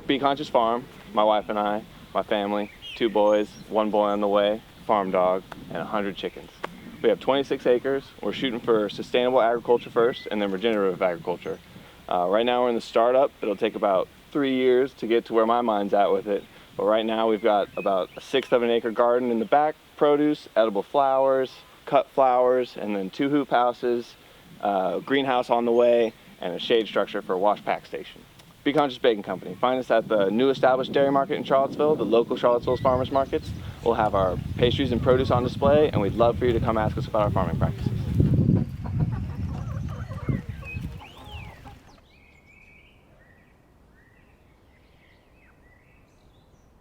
Be Conscious Farm, my wife and I, my family, 2 boys, 1 boy on the way, farm dog, and 100 chickens. We have 26 acres. We're shooting for sustainable agriculture first and then regenerative agriculture. Right now we're in the startup. It'll take about 3 years to get to where my mind's at with it. But right now we've got about a 1/6 of an acre garden in the back, produce, edible flowers, cut flowers, and then 2 hoop houses, a greenhouse on the way, and a shade structure for a wash pack station. Be Conscious Baking Company. Find us at the new established dairy market in Charlottesville, the local Charlottesville farmers markets. We'll have our pastries and produce on display, and we'd love for you to come ask us about our farming practices.